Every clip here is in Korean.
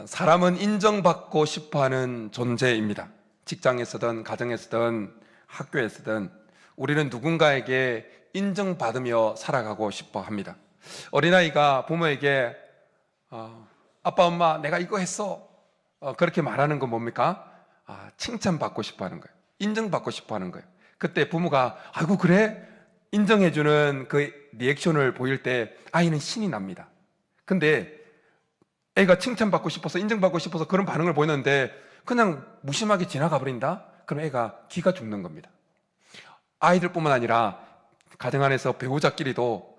사람은 인정받고 싶어하는 존재입니다. 직장에서든 가정에서든 학교에서든 우리는 누군가에게 인정받으며 살아가고 싶어 합니다. 어린아이가 부모에게 아빠 엄마 내가 이거 했어 그렇게 말하는 건 뭡니까? 칭찬받고 싶어 하는 거예요. 인정받고 싶어 하는 거예요. 그때 부모가 아이고 그래? 인정해주는 그 리액션을 보일 때 아이는 신이 납니다. 근데 애가 칭찬받고 싶어서 인정받고 싶어서 그런 반응을 보이는데 그냥 무심하게 지나가 버린다? 그럼 애가 기가 죽는 겁니다. 아이들뿐만 아니라 가정 안에서 배우자끼리도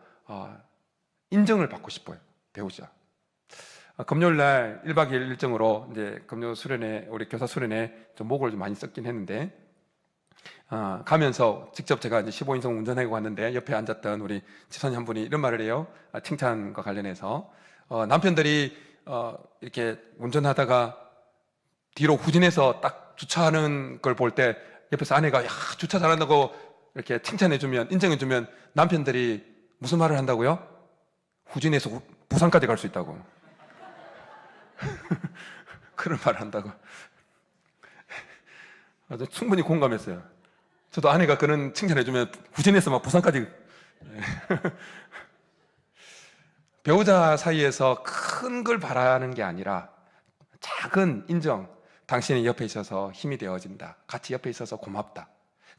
인정을 받고 싶어요. 배우자. 금요일 날 1박 2일 일정으로 이제 금요 수련회, 우리 교사 수련회 좀 목을 좀 많이 썼긴 했는데 가면서 직접 제가 이제 15인승 운전하고 왔는데 옆에 앉았던 우리 집사님 한 분이 이런 말을 해요. 칭찬과 관련해서 남편들이 이렇게 운전하다가 뒤로 후진해서 딱 주차하는 걸 볼 때 옆에서 아내가 야 주차 잘한다고 이렇게 칭찬해주면 인정해주면 남편들이 무슨 말을 한다고요? 후진해서 부산까지 갈 수 있다고. 그런 말을 한다고. 충분히 공감했어요. 저도 아내가 그런 칭찬해주면 후진해서 막 부산까지. 배우자 사이에서 큰 걸 바라는 게 아니라 작은 인정, 당신이 옆에 있어서 힘이 되어진다, 같이 옆에 있어서 고맙다,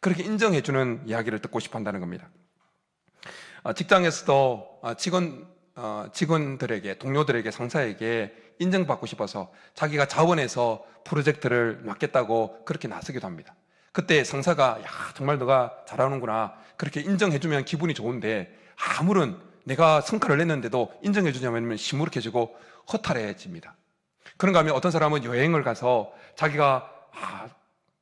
그렇게 인정해주는 이야기를 듣고 싶어 한다는 겁니다. 직장에서도 직원들에게, 동료들에게, 상사에게 인정받고 싶어서 자기가 자원해서 프로젝트를 맡겠다고 그렇게 나서기도 합니다. 그때 상사가 야 정말 너가 잘하는구나 그렇게 인정해주면 기분이 좋은데 아무런 내가 성과를 냈는데도 인정해주냐면 시무룩해지고 허탈해집니다. 그런가 하면 어떤 사람은 여행을 가서 자기가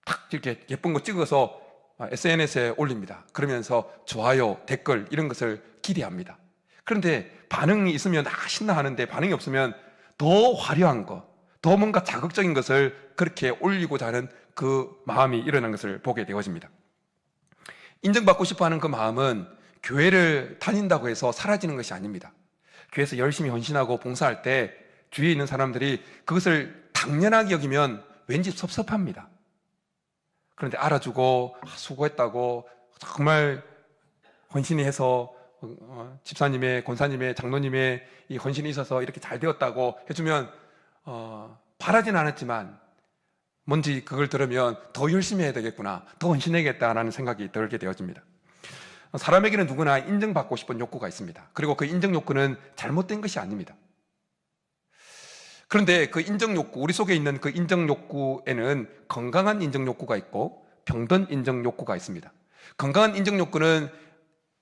탁 이렇게 예쁜 거 찍어서 SNS에 올립니다. 그러면서 좋아요, 댓글 이런 것을 기대합니다. 그런데 반응이 있으면 신나 하는데 반응이 없으면 더 화려한 거, 더 뭔가 자극적인 것을 그렇게 올리고자 하는 그 마음이 일어난 것을 보게 되어집니다. 인정받고 싶어하는 그 마음은 교회를 다닌다고 해서 사라지는 것이 아닙니다. 교회에서 열심히 헌신하고 봉사할 때 주위에 있는 사람들이 그것을 당연하게 여기면 왠지 섭섭합니다. 그런데 알아주고 수고했다고 정말 헌신이 해서 집사님의, 권사님의, 장로님의 이 헌신이 있어서 이렇게 잘 되었다고 해주면 바라진 않았지만 뭔지 그걸 들으면 더 열심히 해야 되겠구나, 더 헌신해야겠다라는 생각이 들게 되어집니다. 사람에게는 누구나 인정받고 싶은 욕구가 있습니다. 그리고 그 인정 욕구는 잘못된 것이 아닙니다. 그런데 그 인정 욕구, 우리 속에 있는 그 인정 욕구에는 건강한 인정 욕구가 있고 병든 인정 욕구가 있습니다. 건강한 인정 욕구는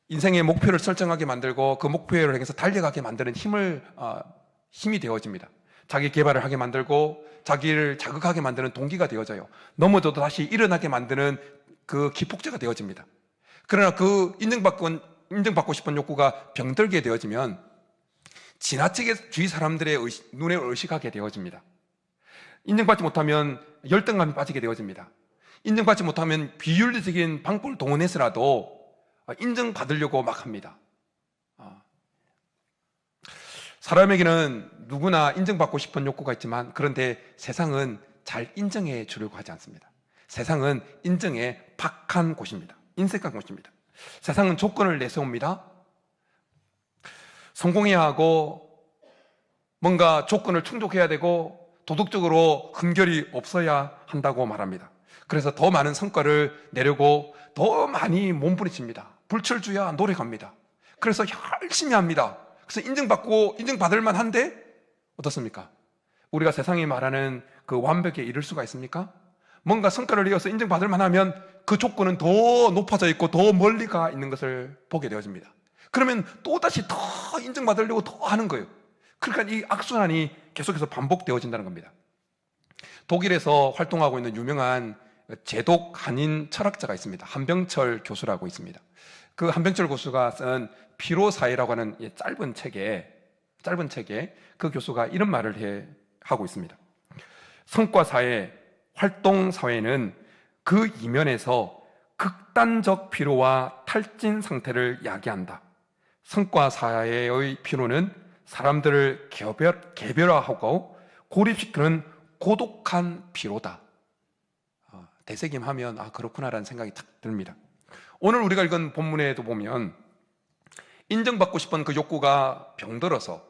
인생의 목표를 설정하게 만들고 그 목표를 향해서 달려가게 만드는 힘이 되어집니다. 자기 개발을 하게 만들고 자기를 자극하게 만드는 동기가 되어져요. 넘어져도 다시 일어나게 만드는 그 기폭제가 되어집니다. 그러나 그 인정받고 싶은 욕구가 병들게 되어지면 지나치게 주위 사람들의 눈에 의식하게 되어집니다. 인정받지 못하면 열등감이 빠지게 되어집니다. 인정받지 못하면 비윤리적인 방법을 동원해서라도 인정받으려고 막 합니다. 사람에게는 누구나 인정받고 싶은 욕구가 있지만 그런데 세상은 잘 인정해 주려고 하지 않습니다. 세상은 인정에 박한 곳입니다. 인색한 곳입니다. 세상은 조건을 내세웁니다. 성공해야 하고 뭔가 조건을 충족해야 되고 도덕적으로 흠결이 없어야 한다고 말합니다. 그래서 더 많은 성과를 내려고 더 많이 몸부림칩니다. 불철주야 노력합니다. 그래서 열심히 합니다. 그래서 인정받을 만한데 어떻습니까? 우리가 세상이 말하는 그 완벽에 이를 수가 있습니까? 뭔가 성과를 이어서 인정받을 만하면 그 조건은 더 높아져 있고 더 멀리 가 있는 것을 보게 되어집니다. 그러면 또다시 더 인정받으려고 더 하는 거예요. 그러니까 이 악순환이 계속해서 반복되어진다는 겁니다. 독일에서 활동하고 있는 유명한 제독 한인 철학자가 있습니다. 한병철 교수라고 있습니다. 그 한병철 교수가 쓴 피로사회라고 하는 짧은 책에 그 교수가 이런 말을 하고 있습니다. 성과사회, 활동사회는 그 이면에서 극단적 피로와 탈진 상태를 야기한다. 성과사회의 피로는 사람들을 개별화하고 고립시키는 고독한 피로다. 되새김하면 그렇구나라는 생각이 탁 듭니다. 오늘 우리가 읽은 본문에도 보면 인정받고 싶은 그 욕구가 병들어서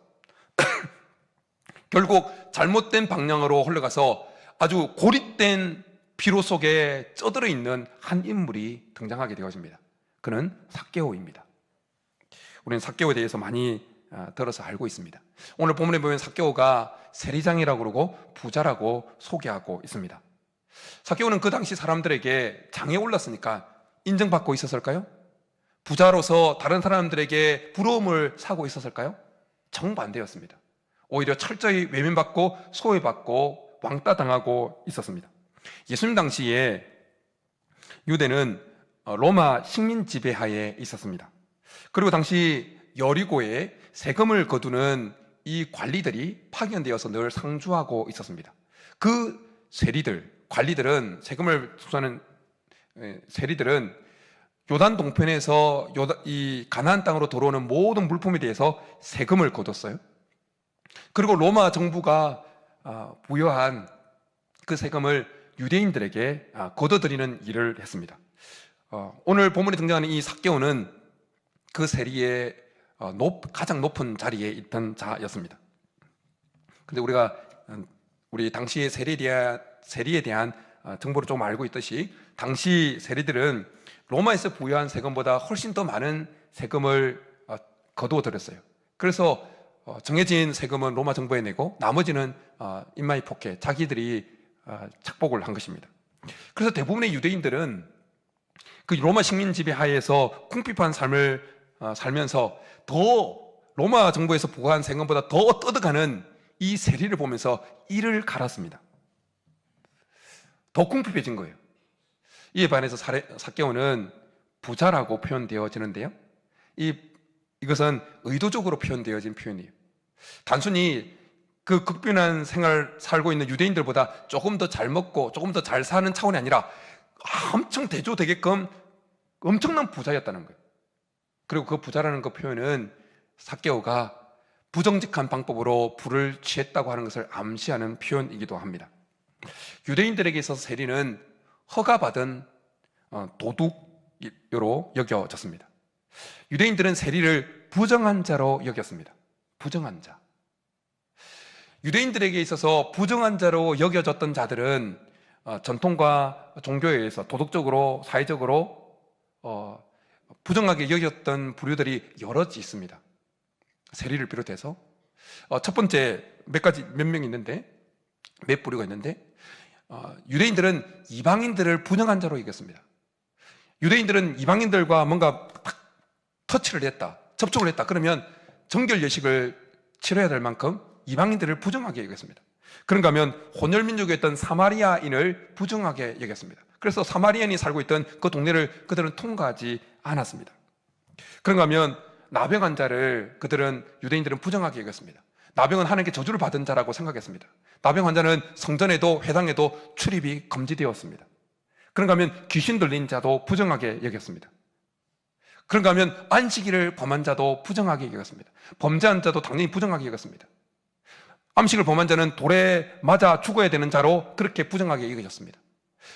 결국 잘못된 방향으로 흘러가서 아주 고립된 피로 속에 쩌들어 있는 한 인물이 등장하게 되어집니다. 그는 삭개오입니다. 우리는 삭개오에 대해서 많이 들어서 알고 있습니다. 오늘 본문에 보면 삭개오가 세리장이라고 그러고 부자라고 소개하고 있습니다. 삭개오는 그 당시 사람들에게 장에 올랐으니까 인정받고 있었을까요? 부자로서 다른 사람들에게 부러움을 사고 있었을까요? 정반대였습니다. 오히려 철저히 외면받고 소외받고 왕따당하고 있었습니다. 예수님 당시에 유대는 로마 식민 지배하에 있었습니다. 그리고 당시 여리고에 세금을 거두는 이 관리들이 파견되어서 늘 상주하고 있었습니다. 그 관리들은 세금을 수수하는 세리들은 요단 동편에서 이 가나안 땅으로 들어오는 모든 물품에 대해서 세금을 거뒀어요. 그리고 로마 정부가 부여한 그 세금을 유대인들에게 거둬들이는 일을 했습니다. 오늘 본문에 등장하는 이 삭개오는 그 세리의 가장 높은 자리에 있던 자였습니다. 근데 우리 당시의 세리에 대한 정보를 좀 알고 있듯이 당시 세리들은 로마에서 부여한 세금보다 훨씬 더 많은 세금을 거두어 들였어요. 그래서 정해진 세금은 로마 정부에 내고 나머지는 인마이 포켓, 자기들이 착복을 한 것입니다. 그래서 대부분의 유대인들은 그 로마 식민 지배 하에서 궁핍한 삶을 살면서 더 로마 정부에서 부과한 세금보다 더 떠들어가는 이 세리를 보면서 이를 갈았습니다. 더 궁핍해진 거예요. 이에 반해서 삭개오는 부자라고 표현되어지는데요, 이것은 의도적으로 표현되어진 표현이에요. 단순히 그 극빈한 생활 살고 있는 유대인들보다 조금 더 잘 먹고 조금 더 잘 사는 차원이 아니라 엄청 대조되게끔 엄청난 부자였다는 거예요. 그리고 그 부자라는 그 표현은 삭개오가 부정직한 방법으로 부를 취했다고 하는 것을 암시하는 표현이기도 합니다. 유대인들에게 있어서 세리는 허가받은 도둑으로 여겨졌습니다. 유대인들은 세리를 부정한 자로 여겼습니다. 부정한 자. 유대인들에게 있어서 부정한 자로 여겨졌던 자들은 전통과 종교에 의해서 도덕적으로, 사회적으로 부정하게 여겼던 부류들이 여럿 있습니다. 세리를 비롯해서 첫 번째 몇 명이 있는데, 몇 부류가 있는데, 유대인들은 이방인들을 부정한 자로 여겼습니다. 유대인들은 이방인들과 뭔가 딱 터치를 했다, 접촉을 했다 그러면 정결 예식을 치러야 될 만큼 이방인들을 부정하게 여겼습니다. 그런가 하면 혼혈민족이었던 사마리아인을 부정하게 여겼습니다. 그래서 사마리아인이 살고 있던 그 동네를 그들은 통과하지 않았습니다. 그런가 하면 나병 환자를 유대인들은 부정하게 여겼습니다. 나병은 하나님께 저주를 받은 자라고 생각했습니다. 나병 환자는 성전에도 회당에도 출입이 금지되었습니다. 그런가 하면 귀신 들린 자도 부정하게 여겼습니다. 그런가 하면 안식일을 범한 자도 부정하게 여겼습니다. 범죄한 자도 당연히 부정하게 여겼습니다. 암식을 범한 자는 돌에 맞아 죽어야 되는 자로 그렇게 부정하게 여겨졌습니다.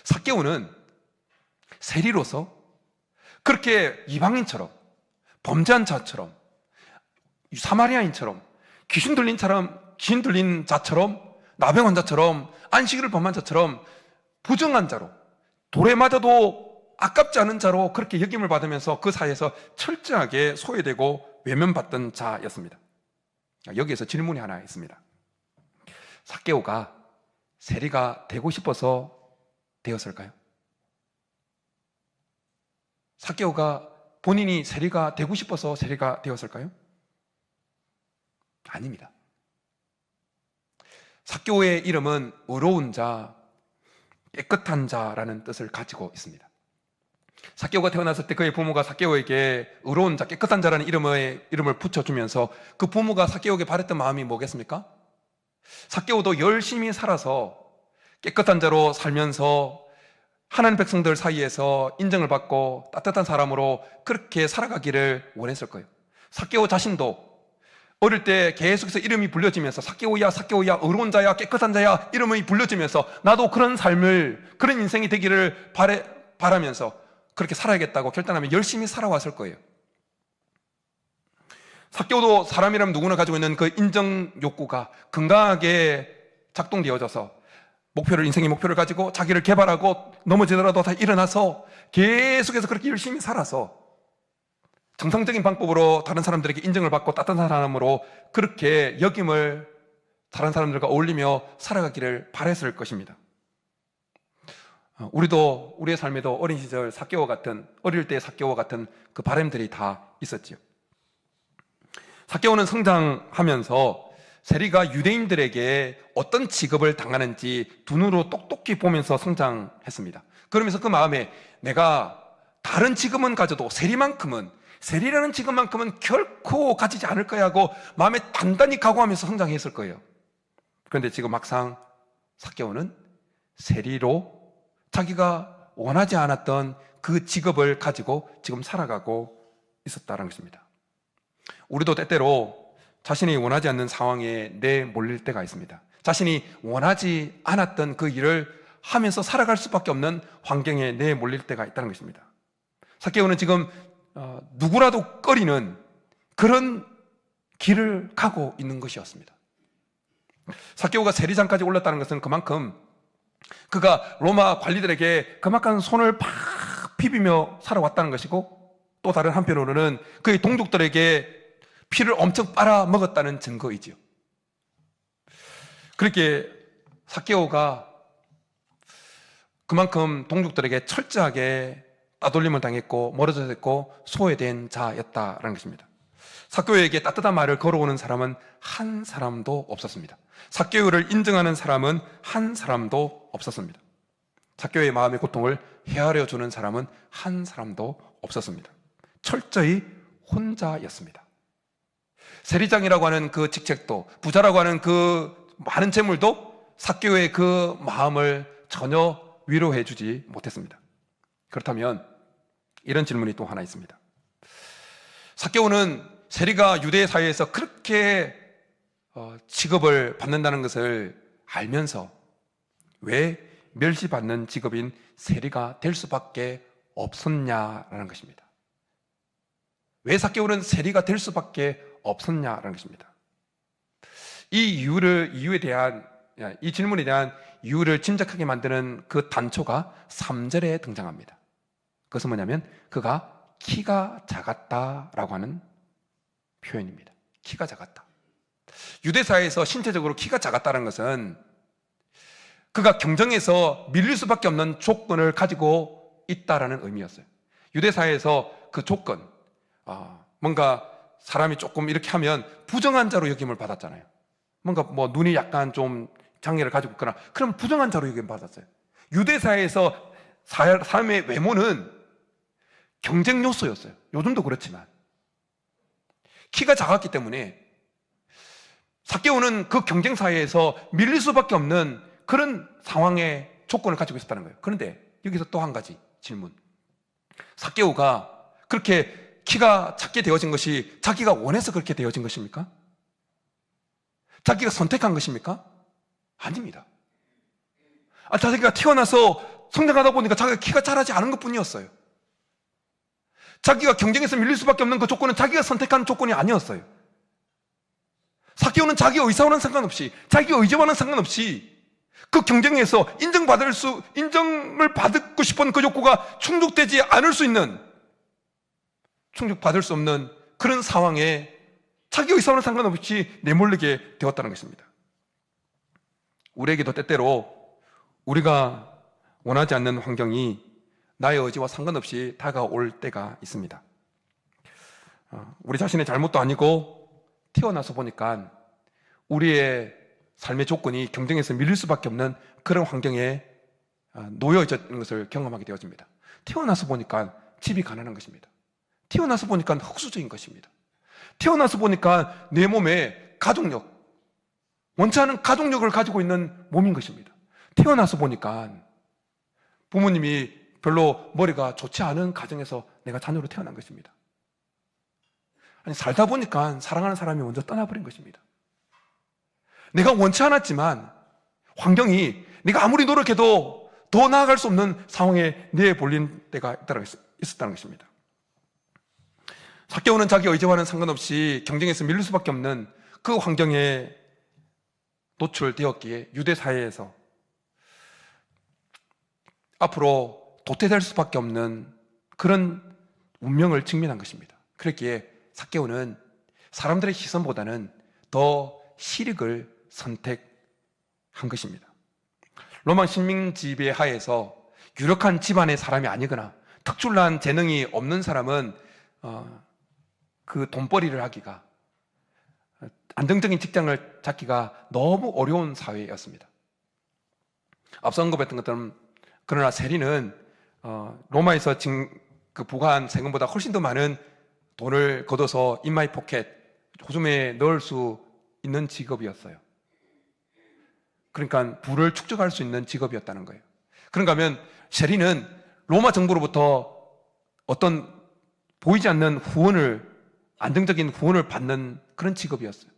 삭개오는 세리로서 그렇게 이방인처럼, 범죄한 자처럼, 사마리아인처럼, 귀신 들린 자처럼, 나병 환자처럼, 안식일을 범한 자처럼 부정한 자로, 돌에 맞아도 아깝지 않은 자로 그렇게 여김을 받으면서 그 사이에서 철저하게 소외되고 외면받던 자였습니다. 여기에서 질문이 하나 있습니다. 삭개오가 세리가 되고 싶어서 되었을까요? 삭개오가 본인이 세리가 되고 싶어서 세리가 되었을까요? 아닙니다. 삭개오의 이름은 의로운 자, 깨끗한 자라는 뜻을 가지고 있습니다. 삭개오가 태어났을 때 그의 부모가 삭개오에게 의로운 자, 깨끗한 자라는 이름을 붙여주면서 그 부모가 삭개오에게 바랬던 마음이 뭐겠습니까? 삭개오도 열심히 살아서 깨끗한 자로 살면서 하나님 백성들 사이에서 인정을 받고 따뜻한 사람으로 그렇게 살아가기를 원했을 거예요. 삭개오 자신도 어릴 때 계속해서 이름이 불려지면서 삭개오야 삭개오야 의로운 자야 깨끗한 자야 이름이 불려지면서 나도 그런 삶을 그런 인생이 되기를 바라면서 그렇게 살아야겠다고 결단하면 열심히 살아왔을 거예요. 삭개오도 사람이라면 누구나 가지고 있는 그 인정 욕구가 건강하게 작동되어져서 인생의 목표를 가지고 자기를 개발하고 넘어지더라도 다 일어나서 계속해서 그렇게 열심히 살아서 정상적인 방법으로 다른 사람들에게 인정을 받고 따뜻한 사람으로 그렇게 역임을 다른 사람들과 어울리며 살아가기를 바랬을 것입니다. 우리도 우리의 삶에도 어린 시절 어릴 때 삭개오와 같은 그 바람들이 다 있었지요. 삭개오는 성장하면서 세리가 유대인들에게 어떤 취급을 당하는지 두 눈으로 똑똑히 보면서 성장했습니다. 그러면서 그 마음에 내가 다른 직업은 가져도 세리라는 직업만큼은 결코 가지지 않을 거야 하고 마음에 단단히 각오하면서 성장했을 거예요. 그런데 지금 막상 삭개오는 세리로 자기가 원하지 않았던 그 직업을 가지고 지금 살아가고 있었다는 것입니다. 우리도 때때로 자신이 원하지 않는 상황에 내몰릴 때가 있습니다. 자신이 원하지 않았던 그 일을 하면서 살아갈 수밖에 없는 환경에 내몰릴 때가 있다는 것입니다. 삭개오는 지금 누구라도 꺼리는 그런 길을 가고 있는 것이었습니다. 삭개오가 세리장까지 올랐다는 것은 그만큼 그가 로마 관리들에게 그만큼 손을 팍 비비며 살아왔다는 것이고, 또 다른 한편으로는 그의 동족들에게 피를 엄청 빨아먹었다는 증거이지요. 그렇게 삭개오가 그만큼 동족들에게 철저하게 따돌림을 당했고 멀어져 있고 소외된 자였다라는 것입니다. 삭개오에게 따뜻한 말을 걸어오는 사람은 한 사람도 없었습니다. 삭개오를 인정하는 사람은 한 사람도 없었습니다. 삭개오의 마음의 고통을 헤아려 주는 사람은 한 사람도 없었습니다. 철저히 혼자였습니다. 세리장이라고 하는 그 직책도, 부자라고 하는 그 많은 재물도 삭개오의 그 마음을 전혀 위로해 주지 못했습니다. 그렇다면 이런 질문이 또 하나 있습니다. 삭개오는 세리가 유대 사회에서 그렇게 직업을 받는다는 것을 알면서 왜 멸시받는 직업인 세리가 될 수밖에 없었냐라는 것입니다. 왜 삭개오는 세리가 될 수밖에 없었냐라는 것입니다. 이 질문에 대한 이유를 짐작하게 만드는 그 단초가 3절에 등장합니다. 그것은 뭐냐면 그가 키가 작았다라고 하는 표현입니다. 키가 작았다. 유대사회에서 신체적으로 키가 작았다는 것은 그가 경쟁에서 밀릴 수밖에 없는 조건을 가지고 있다라는 의미였어요. 유대사회에서 그 조건, 뭔가 사람이 조금 이렇게 하면 부정한 자로 여김을 받았잖아요. 뭔가 눈이 약간 좀 장애를 가지고 있거나 그럼 부정한 자로 여김을 받았어요. 유대사회에서 사람의 외모는 경쟁 요소였어요. 요즘도 그렇지만 키가 작았기 때문에 삭개오는 그 경쟁 사회에서 밀릴 수밖에 없는 그런 상황의 조건을 가지고 있었다는 거예요. 그런데 여기서 또 한 가지 질문. 삭개오가 그렇게 키가 작게 되어진 것이 자기가 원해서 그렇게 되어진 것입니까? 자기가 선택한 것입니까? 아닙니다. 자기가 태어나서 성장하다 보니까 자기가 키가 자라지 않은 것뿐이었어요. 자기가 경쟁에서 밀릴 수밖에 없는 그 조건은 자기가 선택한 조건이 아니었어요. 삭개오는 자기 의사와는 상관없이, 자기 의지와는 상관없이 그 경쟁에서 인정을 받고 싶은 그 욕구가 충족되지 않을 수 있는, 충족받을 수 없는 그런 상황에 자기 의사와는 상관없이 내몰리게 되었다는 것입니다. 우리에게도 때때로 우리가 원하지 않는 환경이 나의 의지와 상관없이 다가올 때가 있습니다. 우리 자신의 잘못도 아니고 태어나서 보니까 우리의 삶의 조건이 경쟁에서 밀릴 수밖에 없는 그런 환경에 놓여 있는 것을 경험하게 되어집니다. 태어나서 보니까 집이 가난한 것입니다. 태어나서 보니까 흙수저인 것입니다. 태어나서 보니까 내 몸에 가족력, 원치 않은 가족력을 가지고 있는 몸인 것입니다. 태어나서 보니까 부모님이 별로 머리가 좋지 않은 가정에서 내가 자녀로 태어난 것입니다. 아니, 살다 보니까 사랑하는 사람이 먼저 떠나버린 것입니다. 내가 원치 않았지만 환경이 내가 아무리 노력해도 더 나아갈 수 없는 상황에 내몰린 때가 있었다는 것입니다. 삭개오는 자기 의지와는 상관없이 경쟁에서 밀릴 수밖에 없는 그 환경에 노출되었기에 유대 사회에서 앞으로 도태될 수밖에 없는 그런 운명을 직면한 것입니다. 그랬기에 삭개오는 사람들의 시선보다는 더 실익을 선택한 것입니다. 로마 식민지배 하에서 유력한 집안의 사람이 아니거나 특출난 재능이 없는 사람은 그 돈벌이를 하기가, 안정적인 직장을 찾기가 너무 어려운 사회였습니다. 앞서 언급했던 것처럼 그러나 세리는 로마에서 그 부과한 세금보다 훨씬 더 많은 돈을 걷어서 인마이 포켓, 호주머니에 넣을 수 있는 직업이었어요. 그러니까 부를 축적할 수 있는 직업이었다는 거예요. 그런가 하면 세리는 로마 정부로부터 어떤 보이지 않는 후원을, 안정적인 후원을 받는 그런 직업이었어요.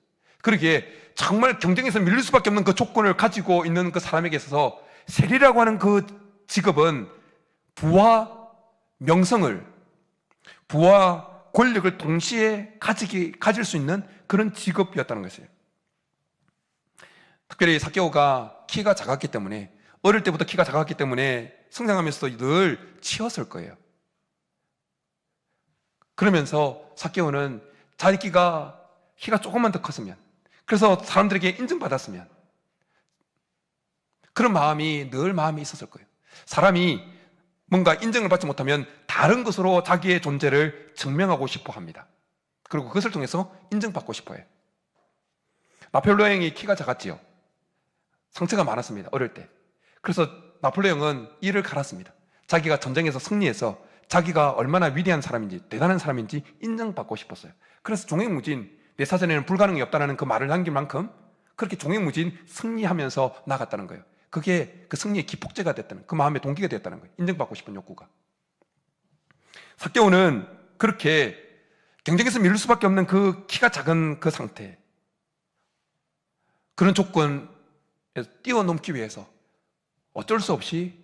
그러기에 정말 경쟁에서 밀릴 수밖에 없는 그 조건을 가지고 있는 그 사람에게 있어서 세리라고 하는 그 직업은 부와 명성을, 부와 권력을 동시에 가질 수 있는 그런 직업이었다는 것이에요. 특별히 삭개오가 키가 작았기 때문에, 어릴 때부터 키가 작았기 때문에 성장하면서도 늘 치였을 거예요. 그러면서 삭개오는 자기 키가 조금만 더 컸으면, 그래서 사람들에게 인정받았으면, 그런 마음이 있었을 거예요. 사람이 뭔가 인정을 받지 못하면 다른 것으로 자기의 존재를 증명하고 싶어 합니다. 그리고 그것을 통해서 인정받고 싶어 해요. 나폴레옹이 키가 작았지요. 상처가 많았습니다, 어릴 때. 그래서 나폴레옹은 이를 갈았습니다. 자기가 전쟁에서 승리해서 자기가 얼마나 위대한 사람인지, 대단한 사람인지 인정받고 싶었어요. 그래서 종횡무진, 내 사전에는 불가능이 없다는 그 말을 남길 만큼 그렇게 종횡무진 승리하면서 나갔다는 거예요. 그게 그 승리의 기폭제가 됐다는, 그 마음의 동기가 됐다는 거예요. 인정받고 싶은 욕구가. 삭개오는 그렇게 경쟁에서 밀릴 수밖에 없는 그 키가 작은 그 상태, 그런 조건에서 뛰어넘기 위해서 어쩔 수 없이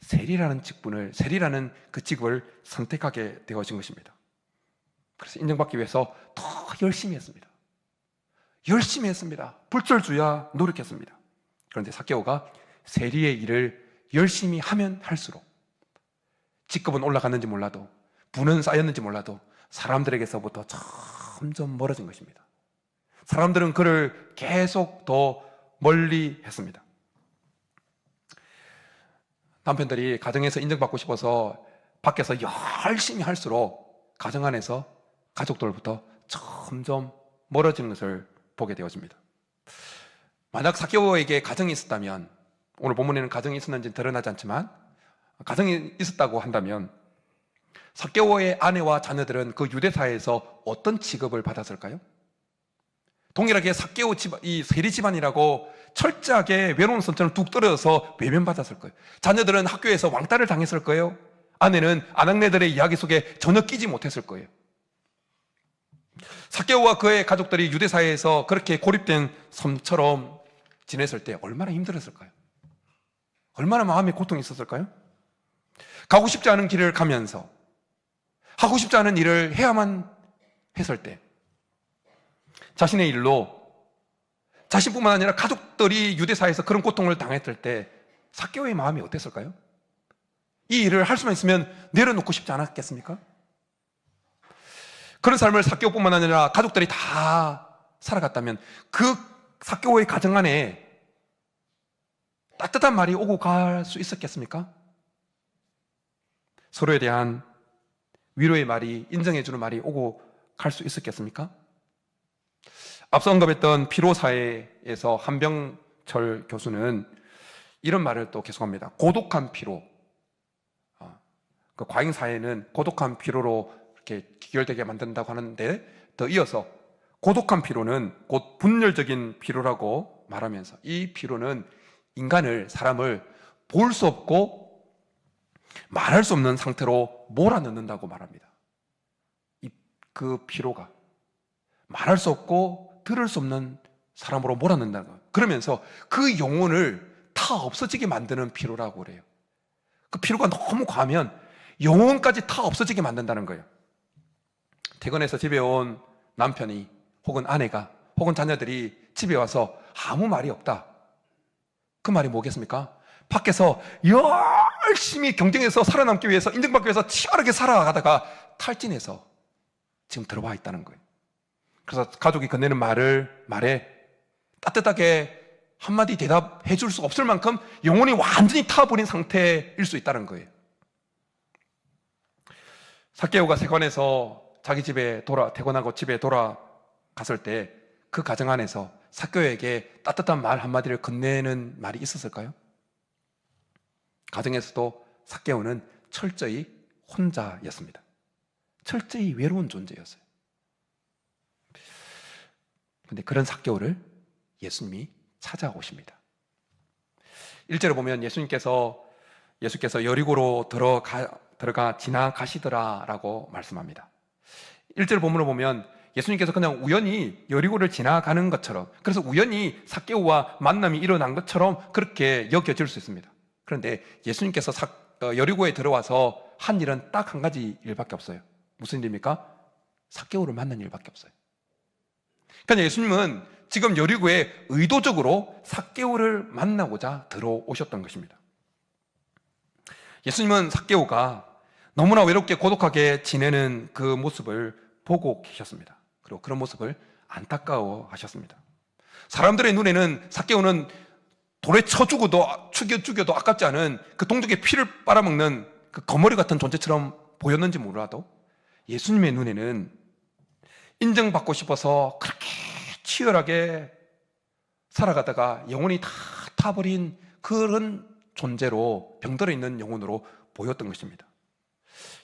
세리라는 그 직업을 선택하게 되어진 것입니다. 그래서 인정받기 위해서 더 열심히 했습니다. 불철주야 노력했습니다. 그런데 삭개오가 세리의 일을 열심히 하면 할수록 직급은 올라갔는지 몰라도, 부는 쌓였는지 몰라도 사람들에게서부터 점점 멀어진 것입니다. 사람들은 그를 계속 더 멀리 했습니다. 남편들이 가정에서 인정받고 싶어서 밖에서 열심히 할수록 가정 안에서 가족들부터 점점 멀어지는 것을 보게 되어집니다. 만약 삭개오에게 가정이 있었다면, 오늘 본문에는 가정이 있었는지 드러나지 않지만 가정이 있었다고 한다면 삭개오의 아내와 자녀들은 그 유대사회에서 어떤 취급을 받았을까요? 동일하게 삭개오 집안, 이 세리 집안이라고 철저하게 외로운 선처럼 뚝 떨어져서 외면받았을 거예요. 자녀들은 학교에서 왕따를 당했을 거예요. 아내는 아낙네들의 이야기 속에 전혀 끼지 못했을 거예요. 삭개오와 그의 가족들이 유대사회에서 그렇게 고립된 섬처럼 지냈을 때 얼마나 힘들었을까요? 얼마나 마음에 고통이 있었을까요? 가고 싶지 않은 길을 가면서 하고 싶지 않은 일을 해야만 했을 때, 자신의 일로 자신뿐만 아니라 가족들이 유대사회에서 그런 고통을 당했을 때 삭개오의 마음이 어땠을까요? 이 일을 할 수만 있으면 내려놓고 싶지 않았겠습니까? 그런 삶을 삭개오뿐만 아니라 가족들이 다 살아갔다면 그 삭개오의 가정 안에 따뜻한 말이 오고 갈 수 있었겠습니까? 서로에 대한 위로의 말이, 인정해주는 말이 오고 갈 수 있었겠습니까? 앞서 언급했던 피로사회에서 한병철 교수는 이런 말을 또 계속합니다. 고독한 피로. 그 과잉사회는 고독한 피로로 이렇게 기결되게 만든다고 하는데, 더 이어서 고독한 피로는 곧 분열적인 피로라고 말하면서, 이 피로는 사람을 볼 수 없고 말할 수 없는 상태로 몰아넣는다고 말합니다. 그 피로가, 말할 수 없고 들을 수 없는 사람으로 몰아넣는다는 거예요. 그러면서 그 영혼을 다 없어지게 만드는 피로라고 그래요. 그 피로가 너무 과하면 영혼까지 다 없어지게 만든다는 거예요. 퇴근해서 집에 온 남편이 혹은 아내가 혹은 자녀들이 집에 와서 아무 말이 없다. 그 말이 뭐겠습니까? 밖에서 열심히 경쟁해서 살아남기 위해서, 인정받기 위해서 치열하게 살아가다가 탈진해서 지금 들어와 있다는 거예요. 그래서 가족이 건네는 말에 따뜻하게 한마디 대답해 줄 수 없을 만큼 영혼이 완전히 타버린 상태일 수 있다는 거예요. 삭개오가 세관에서 자기 집에 퇴근하고 집에 돌아갔을 때 그 가정 안에서 삭개오에게 따뜻한 말 한마디를 건네는 말이 있었을까요? 가정에서도 삭개오는 철저히 혼자였습니다. 철저히 외로운 존재였어요. 그런데 그런 삭개오를 예수님이 찾아오십니다. 1절에 보면 예수께서 여리고로 들어가 지나가시더라라고 말씀합니다. 1절 본문을 보면 예수님께서 그냥 우연히 여리고를 지나가는 것처럼, 그래서 우연히 삭개오와 만남이 일어난 것처럼 그렇게 여겨질 수 있습니다. 그런데 예수님께서 여리고에 들어와서 한 일은 딱 한 가지 일밖에 없어요. 무슨 일입니까? 삭개오를 만난 일밖에 없어요. 그러니까 예수님은 지금 여리고에 의도적으로 삭개오를 만나고자 들어오셨던 것입니다. 예수님은 삭개오가 너무나 외롭게 고독하게 지내는 그 모습을 보고 계셨습니다. 그리고 그런 모습을 안타까워 하셨습니다. 사람들의 눈에는 삭개오는 돌에 쳐 죽여도 아깝지 않은 그 동족의 피를 빨아먹는 그 거머리 같은 존재처럼 보였는지 몰라도 예수님의 눈에는 인정받고 싶어서 그렇게 치열하게 살아가다가 영혼이 다 타버린 그런 존재로, 병들어 있는 영혼으로 보였던 것입니다.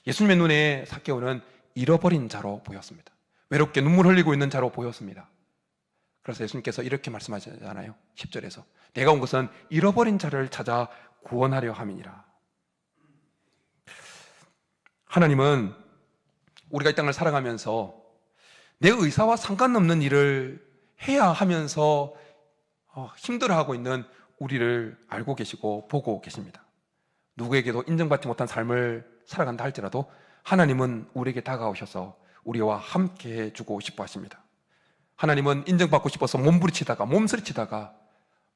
예수님의 눈에 삭개오는 잃어버린 자로 보였습니다. 외롭게 눈물 흘리고 있는 자로 보였습니다. 그래서 예수님께서 이렇게 말씀하시잖아요. 10절에서 내가 온 것은 잃어버린 자를 찾아 구원하려 함이니라. 하나님은 우리가 이 땅을 살아가면서 내 의사와 상관없는 일을 해야 하면서 힘들어하고 있는 우리를 알고 계시고 보고 계십니다. 누구에게도 인정받지 못한 삶을 살아간다 할지라도 하나님은 우리에게 다가오셔서 우리와 함께 해주고 싶어 하십니다. 하나님은 인정받고 싶어서 몸부리치다가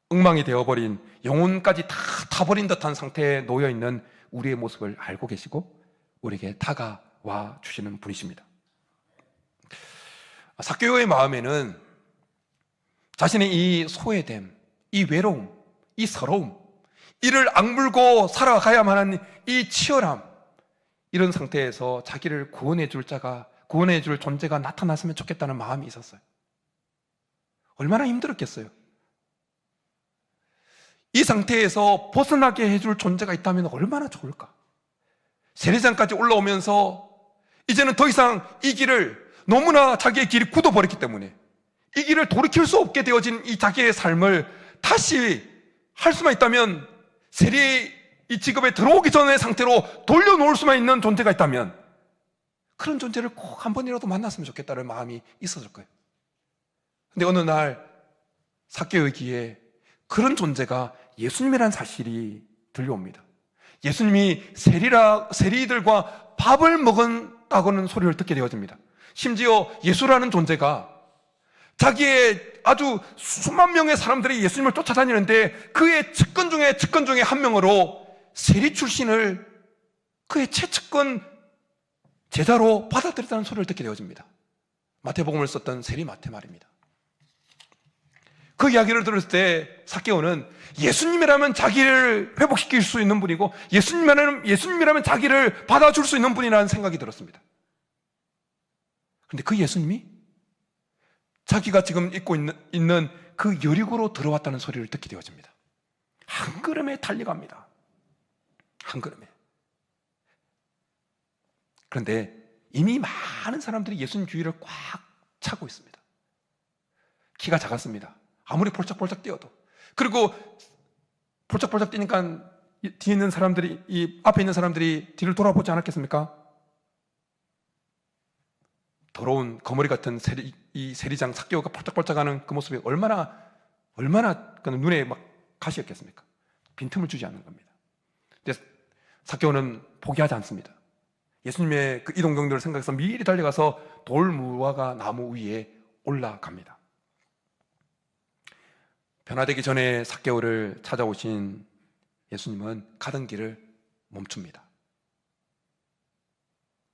엉망이 되어버린, 영혼까지 다 타버린 듯한 상태에 놓여있는 우리의 모습을 알고 계시고 우리에게 다가와 주시는 분이십니다. 삭개오의 마음에는 자신의 이 소외됨, 이 외로움, 이 서러움, 이를 악물고 살아가야만 하는 이 치열함, 이런 상태에서 자기를 구원해 줄 존재가 나타났으면 좋겠다는 마음이 있었어요. 얼마나 힘들었겠어요. 이 상태에서 벗어나게 해줄 존재가 있다면 얼마나 좋을까. 세례장까지 올라오면서 이제는 더 이상 이 길을, 너무나 자기의 길이 굳어버렸기 때문에 이 길을 돌이킬 수 없게 되어진 이 자기의 삶을 다시 할 수만 있다면, 세례 이 직업에 들어오기 전의 상태로 돌려놓을 수만 있는 존재가 있다면 그런 존재를 꼭 한 번이라도 만났으면 좋겠다는 마음이 있었을 거예요. 근데 어느 날 삭개오의 귀에 그런 존재가 예수님이라는 사실이 들려옵니다. 예수님이 세리들과 밥을 먹었다고는 소리를 듣게 되어집니다. 심지어 예수라는 존재가 자기의 아주 수만 명의 사람들이 예수님을 쫓아다니는데 그의 측근 중에 한 명으로 세리 출신을 그의 최측근 제자로 받아들였다는 소리를 듣게 되어집니다. 마태복음을 썼던 세리 마태 말입니다. 그 이야기를 들었을 때 삭개오는 예수님이라면 자기를 회복시킬 수 있는 분이고 예수님이라면 자기를 받아줄 수 있는 분이라는 생각이 들었습니다. 그런데 그 예수님이 자기가 지금 입고 있는 그 여리고로 들어왔다는 소리를 듣게 되어집니다. 한 걸음에 달려갑니다. 한 걸음에. 그런데 이미 많은 사람들이 예수님 주위를 꽉 차고 있습니다. 키가 작았습니다. 아무리 폴짝폴짝 뛰어도. 그리고 폴짝폴짝 뛰니까 뒤에 있는 사람들이, 이 앞에 있는 사람들이 뒤를 돌아보지 않았겠습니까? 더러운 거머리 같은 이 세리장 삭개오가 펄쩍펄쩍하는 그 모습이 얼마나 그 눈에 막 가시였겠습니까? 빈틈을 주지 않는 겁니다. 근데 삭개오는 포기하지 않습니다. 예수님의 그 이동 경로를 생각해서 미리 달려가서 돌 무화과 나무 위에 올라갑니다. 변화되기 전에 삭개오를 찾아오신 예수님은 가던 길을 멈춥니다.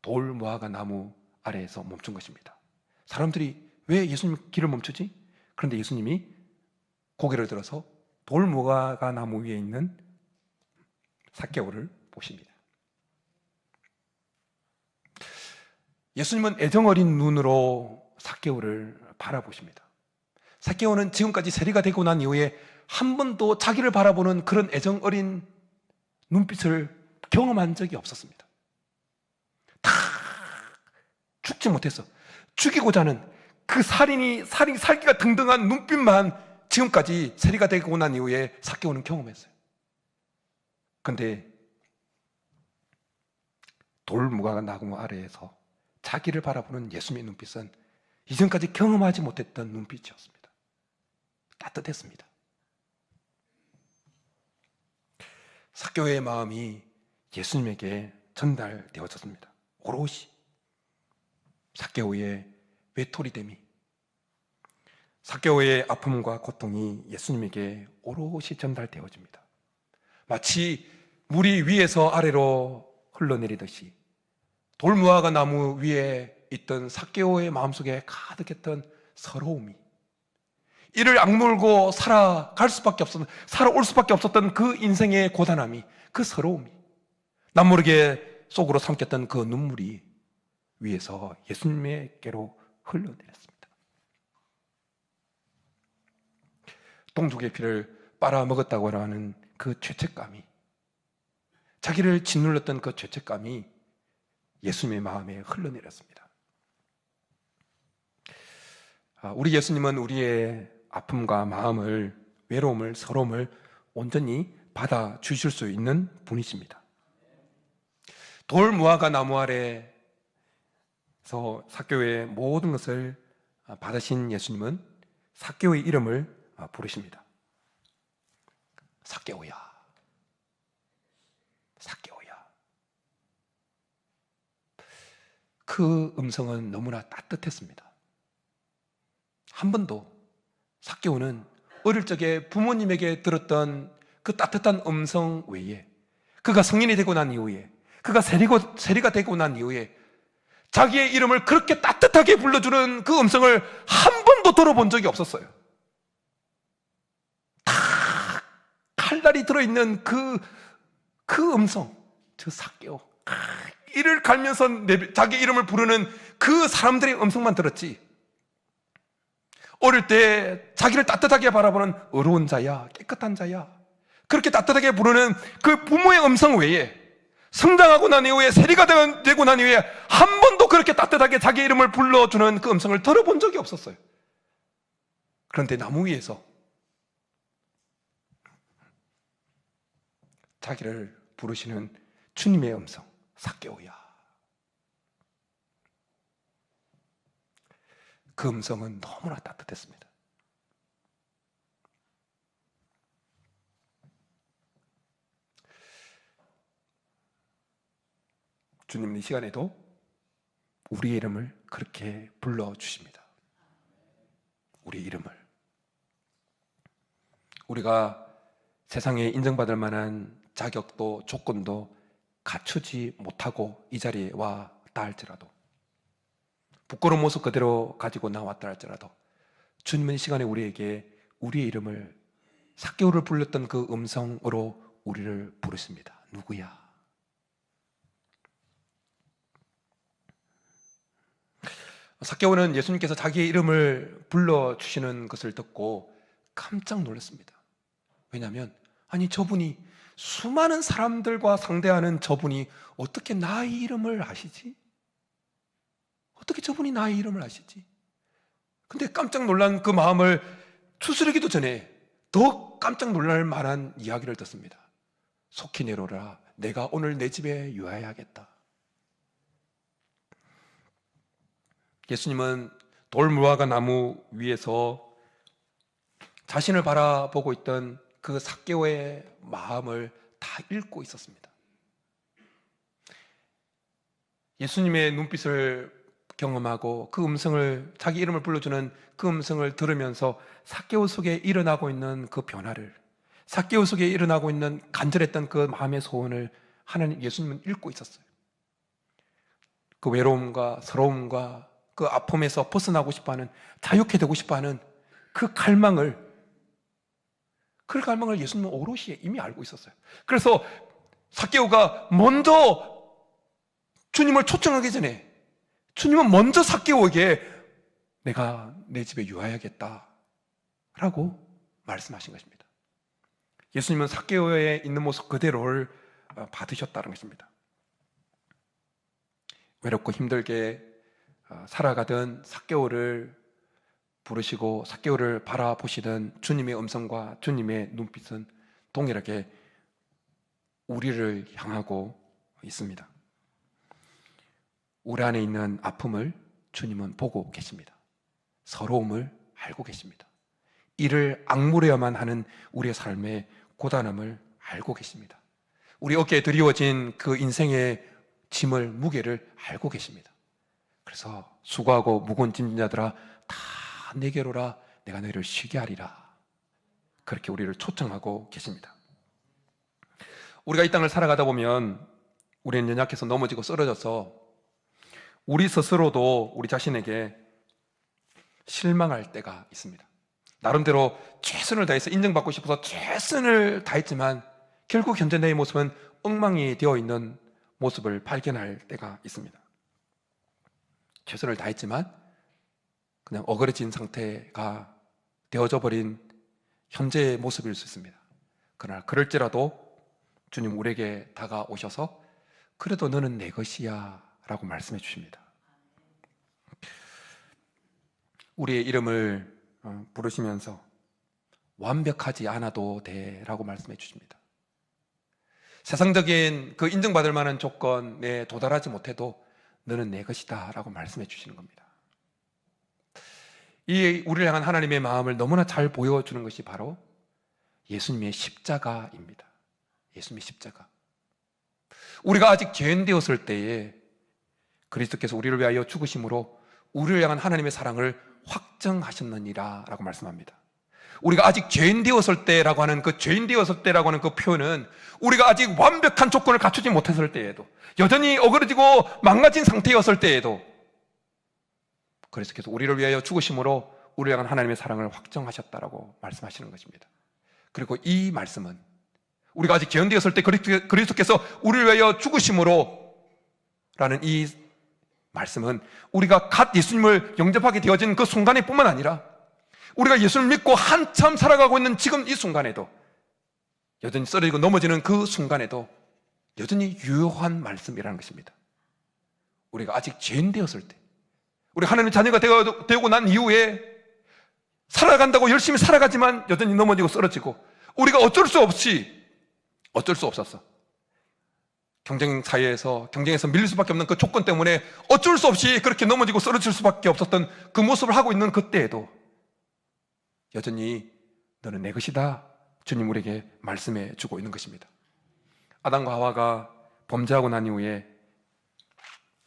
돌 무화과 나무 아래에서 멈춘 것입니다. 사람들이 왜 예수님 길을 멈추지? 그런데 예수님이 고개를 들어서 돌 무화과 나무 위에 있는 삭개오를 보십니다. 예수님은 애정 어린 눈으로 삭개오를 바라보십니다. 삭개오는 지금까지 세리가 되고 난 이후에 한 번도 자기를 바라보는 그런 애정 어린 눈빛을 경험한 적이 없었습니다. 다 죽지 못했어. 죽이고자 하는 그 살인이 살기가 등등한 눈빛만 지금까지 세리가 되고 난 이후에 삭개오는 경험했어요. 그런데 돌 무화과 나무 아래에서 자기를 바라보는 예수님의 눈빛은 이전까지 경험하지 못했던 눈빛이었습니다. 따뜻했습니다. 삭개오의 마음이 예수님에게 전달되어졌습니다. 오롯이 삭개오의 외톨이됨이, 삭개오의 아픔과 고통이 예수님에게 오롯이 전달되어집니다. 마치 물이 위에서 아래로 흘러내리듯이 돌무화과 나무 위에 있던 삭개오의 마음속에 가득했던 서러움이, 이를 악물고 살아올 수밖에 없었던 그 인생의 고단함이, 그 서러움이, 남모르게 속으로 삼켰던 그 눈물이 위에서 예수님에게로 흘러내렸습니다. 동족의 피를 빨아먹었다고 하는 그 죄책감이, 자기를 짓눌렀던 그 죄책감이 예수님의 마음에 흘러내렸습니다. 우리 예수님은 우리의 아픔과 마음을, 외로움을, 서러움을 온전히 받아주실 수 있는 분이십니다. 돌 무화과 나무 아래에서 삭개오의 모든 것을 받으신 예수님은 삭개오의 이름을 부르십니다. 삭개오야, 삭개오야. 그 음성은 너무나 따뜻했습니다. 한 번도 삭개오는 어릴 적에 부모님에게 들었던 그 따뜻한 음성 외에, 그가 성인이 되고 난 이후에, 그가 세리가 되고 난 이후에 자기의 이름을 그렇게 따뜻하게 불러주는 그 음성을 한 번도 들어본 적이 없었어요. 다 칼날이 들어있는 그 음성, 저 삭개오, 이를 갈면서 자기 이름을 부르는 그 사람들의 음성만 들었지, 어릴 때 자기를 따뜻하게 바라보는 어려운 자야, 깨끗한 자야, 그렇게 따뜻하게 부르는 그 부모의 음성 외에, 성장하고 난 이후에, 세리가 되고 난 이후에 한 번도 그렇게 따뜻하게 자기 이름을 불러주는 그 음성을 들어본 적이 없었어요. 그런데 나무 위에서 자기를 부르시는 주님의 음성, 삭개오야. 그 음성은 너무나 따뜻했습니다. 주님은 이 시간에도 우리의 이름을 그렇게 불러주십니다. 우리의 이름을. 우리가 세상에 인정받을 만한 자격도 조건도 갖추지 못하고 이 자리에 왔다 할지라도, 부끄러운 모습 그대로 가지고 나왔다 할지라도, 주님은 이 시간에 우리에게 우리의 이름을, 삭개오를 불렀던 그 음성으로 우리를 부르십니다. 누구야? 삭개오는 예수님께서 자기의 이름을 불러주시는 것을 듣고 깜짝 놀랐습니다. 왜냐하면, 아니, 저분이, 수많은 사람들과 상대하는 저분이 어떻게 나의 이름을 아시지? 어떻게 저분이 나의 이름을 아시지? 근데 깜짝 놀란 그 마음을 추스르기도 전에 더 깜짝 놀랄 만한 이야기를 듣습니다. 속히 내려오라, 내가 오늘 내 집에 유하여야겠다. 예수님은 돌무화과 나무 위에서 자신을 바라보고 있던 그 삭개오의 마음을 다 읽고 있었습니다. 예수님의 눈빛을 경험하고 그 음성을, 자기 이름을 불러주는 그 음성을 들으면서 삭개오 속에 일어나고 있는 그 변화를, 삭개오 속에 일어나고 있는 간절했던 그 마음의 소원을 하나님, 예수님은 읽고 있었어요. 그 외로움과 서러움과 그 아픔에서 벗어나고 싶어하는, 자유케 되고 싶어하는 그 갈망을 예수님은 오롯이 이미 알고 있었어요. 그래서 삭개오가 먼저 주님을 초청하기 전에 주님은 먼저 삭개오에게 내가 내 집에 유하야겠다 라고 말씀하신 것입니다. 예수님은 삭개오에 있는 모습 그대로를 받으셨다는 것입니다. 외롭고 힘들게 살아가던 삭개오를 부르시고 삭개오를 바라보시던 주님의 음성과 주님의 눈빛은 동일하게 우리를 향하고 있습니다. 우리 안에 있는 아픔을 주님은 보고 계십니다. 서러움을 알고 계십니다. 이를 악물어야만 하는 우리의 삶의 고단함을 알고 계십니다. 우리 어깨에 드리워진 그 인생의 짐을, 무게를 알고 계십니다. 그래서 수고하고 무거운 짐진 자들아 다 내게로라, 내가 너희를 쉬게 하리라. 그렇게 우리를 초청하고 계십니다. 우리가 이 땅을 살아가다 보면 우리는 연약해서 넘어지고 쓰러져서 우리 스스로도 우리 자신에게 실망할 때가 있습니다. 나름대로 최선을 다해서 인정받고 싶어서 최선을 다했지만 결국 현재 내 모습은 엉망이 되어 있는 모습을 발견할 때가 있습니다. 최선을 다했지만 그냥 어그러진 상태가 되어져 버린 현재의 모습일 수 있습니다. 그러나 그럴지라도 주님 우리에게 다가오셔서 그래도 너는 내 것이야 라고 말씀해 주십니다. 우리의 이름을 부르시면서 완벽하지 않아도 돼 라고 말씀해 주십니다. 세상적인 그 인정받을 만한 조건에 도달하지 못해도 너는 내 것이다 라고 말씀해 주시는 겁니다. 이 우리를 향한 하나님의 마음을 너무나 잘 보여주는 것이 바로 예수님의 십자가입니다. 예수님의 십자가. 우리가 아직 죄인 되었을 때에 그리스도께서 우리를 위하여 죽으심으로 우리를 향한 하나님의 사랑을 확정하셨느니라 라고 말씀합니다. 우리가 아직 죄인 되었을 때라고 하는 그 죄인 되었을 때라고 하는 그 표현은 우리가 아직 완벽한 조건을 갖추지 못했을 때에도, 여전히 어그러지고 망가진 상태였을 때에도 그리스도께서 우리를 위하여 죽으심으로 우리를 향한 하나님의 사랑을 확정하셨다라고 말씀하시는 것입니다. 그리고 이 말씀은 우리가 아직 죄인 되었을 때 그리스도께서 우리를 위하여 죽으심으로 라는 이 말씀은 우리가 갓 예수님을 영접하게 되어진 그 순간에 뿐만 아니라 우리가 예수를 믿고 한참 살아가고 있는 지금 이 순간에도, 여전히 쓰러지고 넘어지는 그 순간에도 여전히 유효한 말씀이라는 것입니다. 우리가 아직 죄인 되었을 때, 우리 하나님의 자녀가 되고 난 이후에 살아간다고 열심히 살아가지만 여전히 넘어지고 쓰러지고 우리가 어쩔 수 없었어. 경쟁에서 밀릴 수밖에 없는 그 조건 때문에 어쩔 수 없이 그렇게 넘어지고 쓰러질 수밖에 없었던 그 모습을 하고 있는 그때에도 여전히 너는 내 것이다, 주님 우리에게 말씀해 주고 있는 것입니다. 아담과 하와가 범죄하고 난 이후에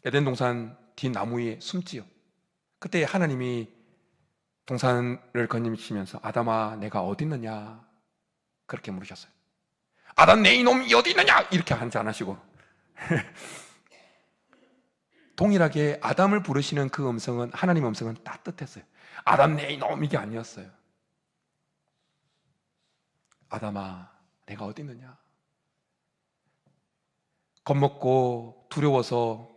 에덴 동산 뒷나무 위에 숨지요. 그때 하나님이 동산을 건너시면서 아담아 내가 어디 있느냐 그렇게 물으셨어요. 아담 내 이놈이 어디 있느냐 이렇게 하지 않으시고 동일하게 아담을 부르시는 그 음성은, 하나님의 음성은 따뜻했어요. 아담 내 이놈 이게 아니었어요. 아담아 내가 어디 있느냐. 겁먹고 두려워서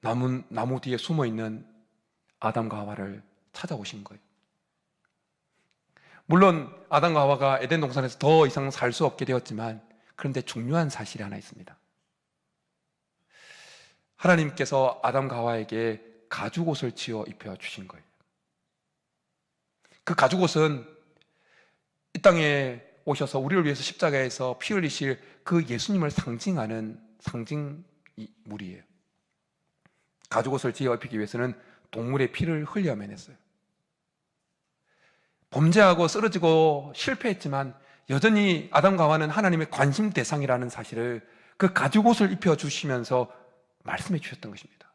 나무 뒤에 숨어있는 아담과 하와를 찾아오신 거예요. 물론 아담과 하와가 에덴 동산에서 더 이상 살 수 없게 되었지만, 그런데 중요한 사실이 하나 있습니다. 하나님께서 아담과 하와에게 가죽옷을 지어 입혀 주신 거예요. 그 가죽옷은 이 땅에 오셔서 우리를 위해서 십자가에서 피 흘리실 그 예수님을 상징하는 상징물이에요. 가죽옷을 지어 입히기 위해서는 동물의 피를 흘려야만 했어요. 범죄하고 쓰러지고 실패했지만 여전히 아담과 하와는 하나님의 관심 대상이라는 사실을 그 가죽옷을 입혀주시면서 말씀해 주셨던 것입니다.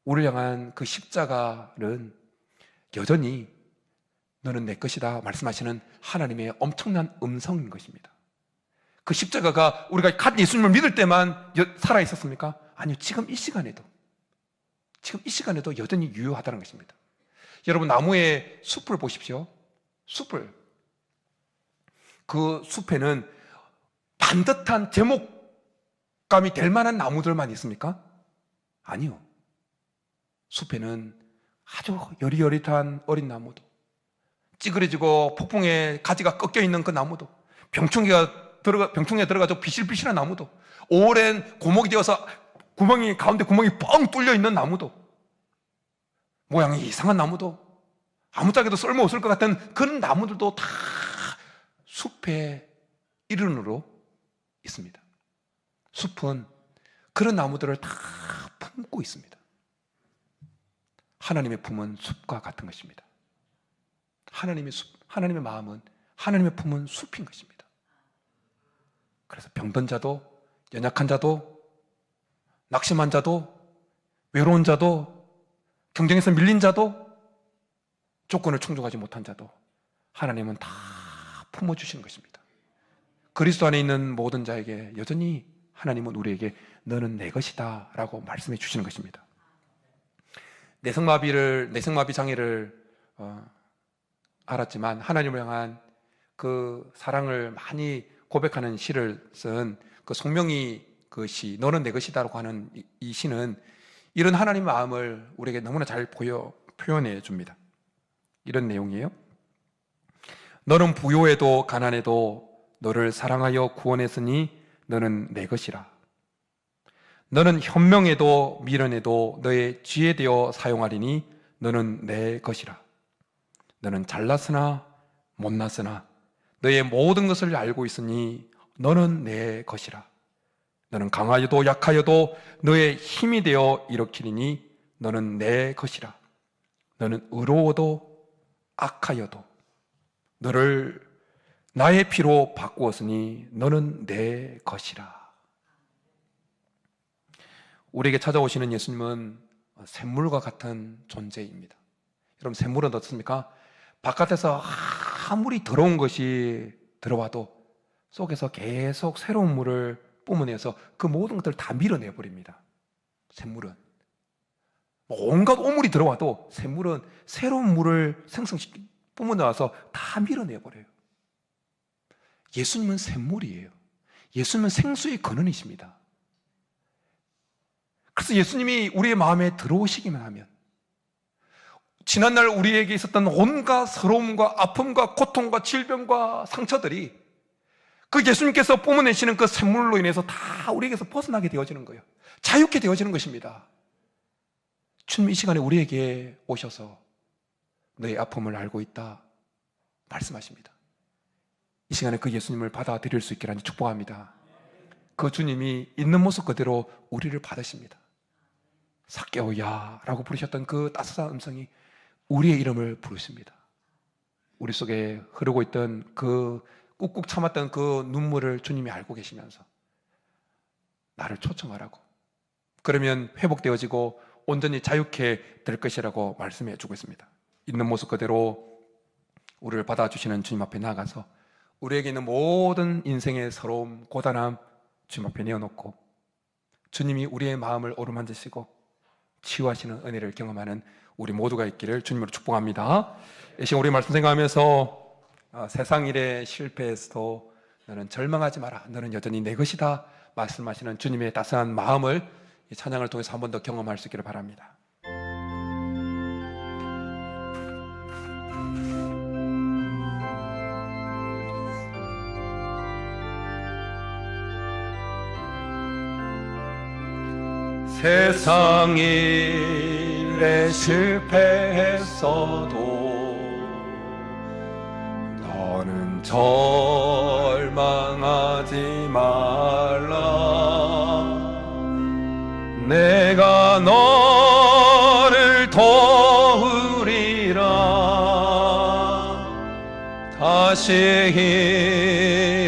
우리를 향한 그 십자가는 여전히 너는 내 것이다 말씀하시는 하나님의 엄청난 음성인 것입니다. 그 십자가가 우리가 갓 예수님을 믿을 때만 살아있었습니까? 아니요, 지금 이 시간에도 여전히 유효하다는 것입니다. 여러분, 나무의 숲을 보십시오. 숲을. 그 숲에는 반듯한 제목감이 될 만한 나무들만 있습니까? 아니요. 숲에는 아주 여리여릿한 어린 나무도, 찌그러지고 폭풍에 가지가 꺾여 있는 그 나무도, 병충해에 들어가서 비실비실한 나무도, 오랜 고목이 되어서 가운데 구멍이 뻥 뚫려 있는 나무도, 모양이 이상한 나무도, 아무짝에도 쓸모없을 것 같은 그런 나무들도 다 숲의 일원으로 있습니다. 숲은 그런 나무들을 다 품고 있습니다. 하나님의 품은 숲과 같은 것입니다. 하나님의 숲, 하나님의 마음은, 하나님의 품은 숲인 것입니다. 그래서 병든 자도, 연약한 자도, 낙심한 자도, 외로운 자도, 경쟁에서 밀린 자도, 조건을 충족하지 못한 자도 하나님은 다 품어주시는 것입니다. 그리스도 안에 있는 모든 자에게 여전히 하나님은 우리에게 너는 내 것이다 라고 말씀해 주시는 것입니다. 내성마비 장애를 알았지만 하나님을 향한 그 사랑을 많이 고백하는 시를 쓴 그 송명희 그 시, 너는 내 것이다라고 하는 이 시는 이런 하나님의 마음을 우리에게 너무나 잘 표현해 줍니다. 이런 내용이에요. 너는 부요해도 가난해도 너를 사랑하여 구원했으니 너는 내 것이라. 너는 현명해도 미련해도 너의 쥐에 되어 사용하리니 너는 내 것이라. 너는 잘났으나 못났으나 너의 모든 것을 알고 있으니 너는 내 것이라. 너는 강하여도 약하여도 너의 힘이 되어 일으키리니 너는 내 것이라. 너는 의로워도 악하여도 너를 나의 피로 바꾸었으니 너는 내 것이라. 우리에게 찾아오시는 예수님은 샘물과 같은 존재입니다. 여러분, 샘물은 어떻습니까? 바깥에서 아무리 더러운 것이 들어와도 속에서 계속 새로운 물을 뿜어내서 그 모든 것들을 다 밀어내버립니다. 샘물은 온갖 오물이 들어와도 샘물은 새로운 물을 뿜어내서 다 밀어내버려요. 예수님은 샘물이에요. 예수님은 생수의 근원이십니다. 그래서 예수님이 우리의 마음에 들어오시기만 하면 지난날 우리에게 있었던 온갖 서러움과 아픔과 고통과 질병과 상처들이 그 예수님께서 뿜어내시는 그 샘물로 인해서 다 우리에게서 벗어나게 되어지는 거예요. 자유케 되어지는 것입니다. 주님 이 시간에 우리에게 오셔서 너의 아픔을 알고 있다 말씀하십니다. 이 시간에 그 예수님을 받아들일 수 있기를 축복합니다. 그 주님이 있는 모습 그대로 우리를 받으십니다. 삭개오야 라고 부르셨던 그 따스한 음성이 우리의 이름을 부르십니다. 우리 속에 흐르고 있던 그 꾹꾹 참았던 그 눈물을 주님이 알고 계시면서 나를 초청하라고, 그러면 회복되어지고 온전히 자유케 될 것이라고 말씀해 주고 있습니다. 있는 모습 그대로 우리를 받아주시는 주님 앞에 나아가서 우리에게 있는 모든 인생의 서러움, 고단함 주님 앞에 내어놓고 주님이 우리의 마음을 어루만지시고 치유하시는 은혜를 경험하는 우리 모두가 있기를 주님으로 축복합니다. 이 시간 우리 말씀 생각하면서 세상 일에 실패해서도 너는 절망하지 마라, 너는 여전히 내 것이다 말씀하시는 주님의 따스한 마음을 이 찬양을 통해서 한 번 더 경험할 수 있기를 바랍니다. 세상 일에 실패했어도 너는 절망하지 말라. 내가 너를 도우리라.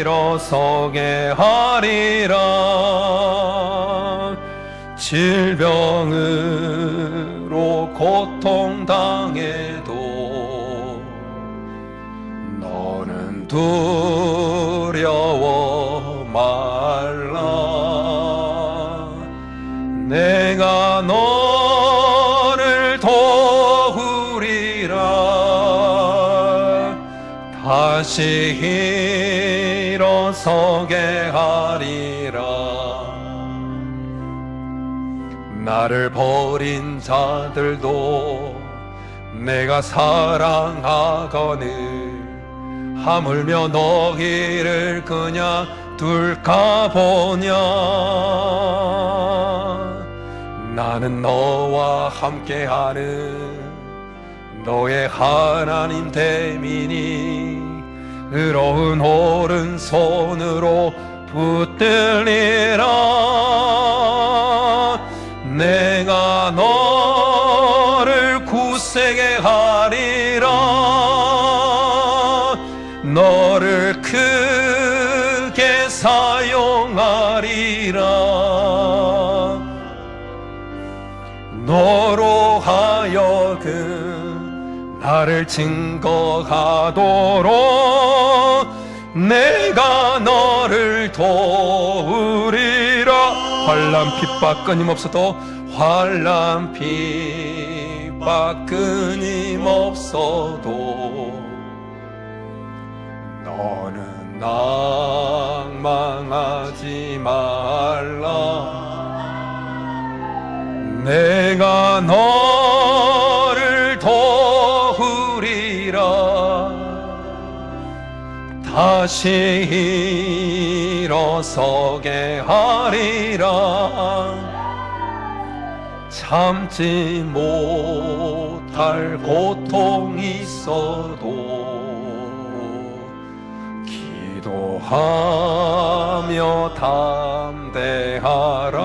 일어서게 하리라. 질병으로 고통당해도 너는 두려워 말라. 내가 너를 도우리라. 다시 일어서게 하리라. 나를 버린 자들도 내가 사랑하거늘 하물며 너희를 그냥 둘까 보냐. 나는 너와 함께하는 너의 하나님 됨이니 의로운 오른손으로 붙들리라. 내가 너를 굳세게 하리라. 너를 크게 사용하리라. 너로 하여금 나를 증거하도록 내가 너를 도우리라. 환난 핍박 끊임없어도 환난 핍박 끊임없어도 너는 낭망하지 말라. 내가 너를 도우리라. 다시 일어서게 하리라. 참지 못할 고통이 있어도 기도하며 담대하라.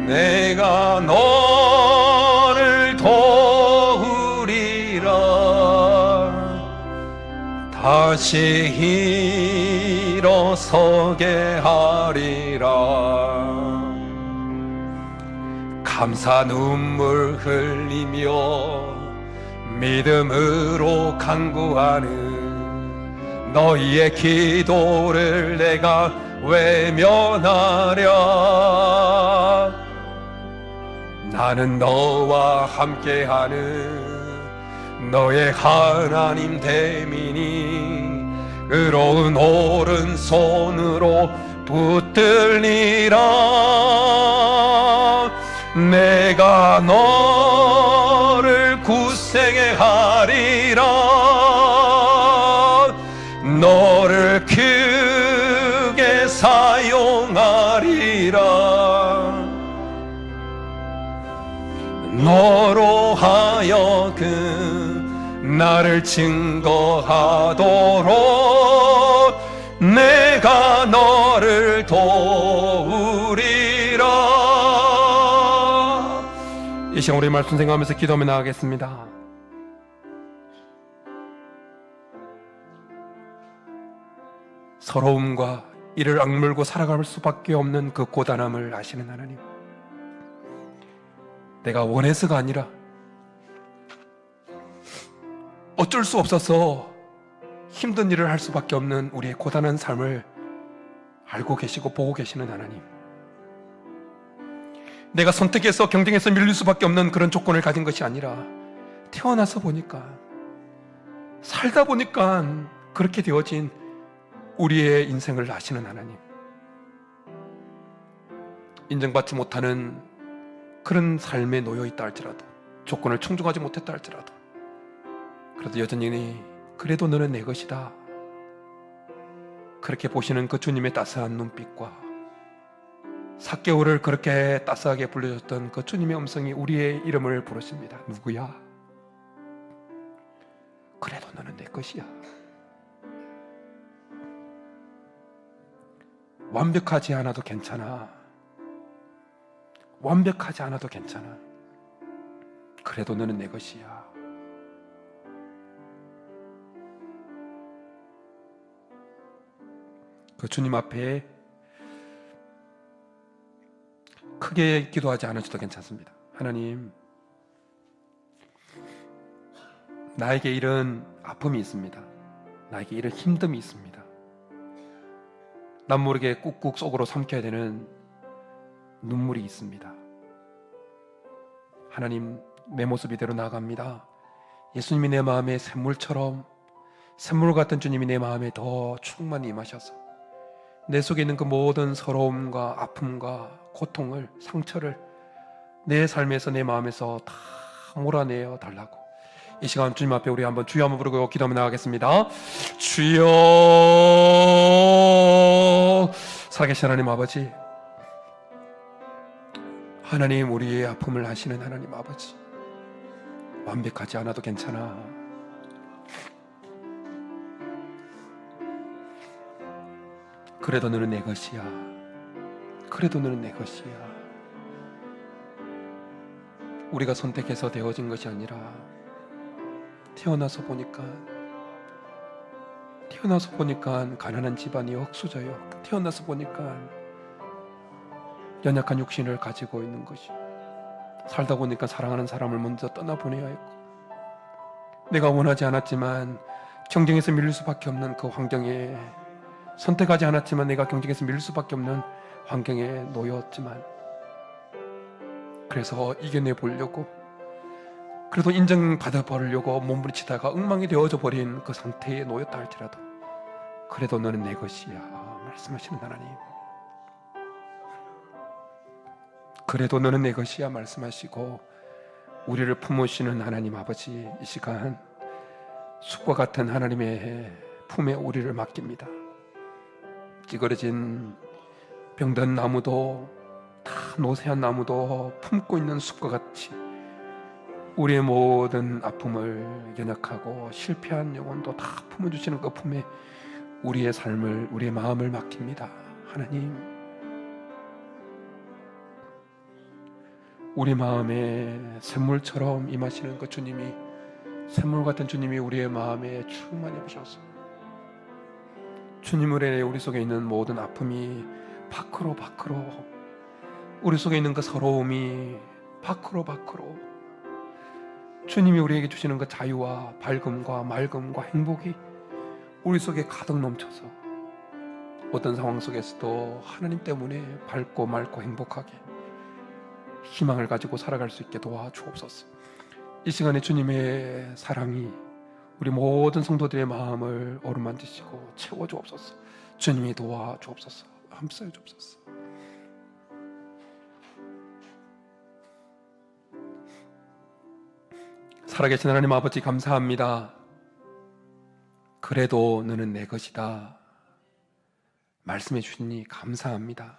내가 너를 도우리라. 다시 일어서게 하리라. 감사 눈물 흘리며 믿음으로 간구하는 너희의 기도를 내가 외면하랴. 나는 너와 함께하는 너의 하나님 됨이니 의로운 오른손으로 붙들리라. 내가 너를 굳세게 하리라. 너를 크게 사용하리라. 너로 하여금 나를 증거하도록 내가 너를 도우리라. 이 시간 우리 말씀 생각하면서 기도하며 나가겠습니다. 서러움과 이를 악물고 살아갈 수밖에 없는 그 고단함을 아시는 하나님, 내가 원해서가 아니라 어쩔 수 없어서 힘든 일을 할 수밖에 없는 우리의 고단한 삶을 알고 계시고 보고 계시는 하나님, 내가 선택해서 경쟁해서 밀릴 수밖에 없는 그런 조건을 가진 것이 아니라 태어나서 보니까, 살다 보니까 그렇게 되어진 우리의 인생을 아시는 하나님, 인정받지 못하는 그런 삶에 놓여 있다 할지라도, 조건을 충족하지 못했다 할지라도, 그래도 여전히 그래도 너는 내 것이다, 그렇게 보시는 그 주님의 따스한 눈빛과 삭개오를 그렇게 따스하게 불러줬던 그 주님의 음성이 우리의 이름을 부르십니다. 누구야? 그래도 너는 내 것이야. 완벽하지 않아도 괜찮아. 완벽하지 않아도 괜찮아. 그래도 너는 내 것이야. 그 주님 앞에 크게 기도하지 않으셔도 괜찮습니다. 하나님, 나에게 이런 아픔이 있습니다. 나에게 이런 힘듦이 있습니다. 난 모르게 꾹꾹 속으로 삼켜야 되는 눈물이 있습니다. 하나님, 내 모습 이대로 나아갑니다. 예수님이 내 마음에 샘물처럼, 샘물 같은 주님이 내 마음에 더 충만히 임하셔서 내 속에 있는 그 모든 서러움과 아픔과 고통을, 상처를 내 삶에서, 내 마음에서 다 몰아내어 달라고, 이 시간 주님 앞에 우리 한번 주여 한번 부르고 기도하며 나가겠습니다. 주여, 살아계신 하나님 아버지, 하나님, 우리의 아픔을 아시는 하나님 아버지, 완벽하지 않아도 괜찮아. 그래도 너는 내 것이야. 그래도 너는 내 것이야. 우리가 선택해서 되어진 것이 아니라 태어나서 보니까 가난한 집안이 흙수저요. 태어나서 보니까 연약한 육신을 가지고 있는 것이, 살다 보니까 사랑하는 사람을 먼저 떠나보내야 했고, 내가 원하지 않았지만 경쟁에서 밀릴 수밖에 없는 그 환경에, 선택하지 않았지만 내가 경쟁에서 밀릴 수밖에 없는 환경에 놓였지만, 그래서 이겨내 보려고, 그래도 인정받아 버리려고 몸부림치다가 엉망이 되어져 버린 그 상태에 놓였다 할지라도 그래도 너는 내 것이야 말씀하시는 하나님, 그래도 너는 내 것이야 말씀하시고 우리를 품으시는 하나님 아버지, 이 시간 숲과 같은 하나님의 품에 우리를 맡깁니다. 찌그러진 병든 나무도, 다 노쇠한 나무도 품고 있는 숲과 같이 우리의 모든 아픔을, 연약하고 실패한 영혼도 다 품어주시는 그 품에 우리의 삶을, 우리의 마음을 맡깁니다. 하나님, 우리 마음에 샘물처럼 임하시는 그 주님이, 샘물 같은 주님이 우리의 마음에 충만히 임하셔서 주님을 우리 속에 있는 모든 아픔이 밖으로, 우리 속에 있는 그 서러움이 밖으로, 주님이 우리에게 주시는 그 자유와 밝음과 맑음과 행복이 우리 속에 가득 넘쳐서 어떤 상황 속에서도 하나님 때문에 밝고 맑고 행복하게 희망을 가지고 살아갈 수 있게 도와주옵소서. 이 시간에 주님의 사랑이 우리 모든 성도들의 마음을 어루만지시고 채워주옵소서. 주님이 도와주옵소서. 함께해 주옵소서. 살아계신 하나님 아버지, 감사합니다. 그래도 너는 내 것이다 말씀해 주시니 감사합니다.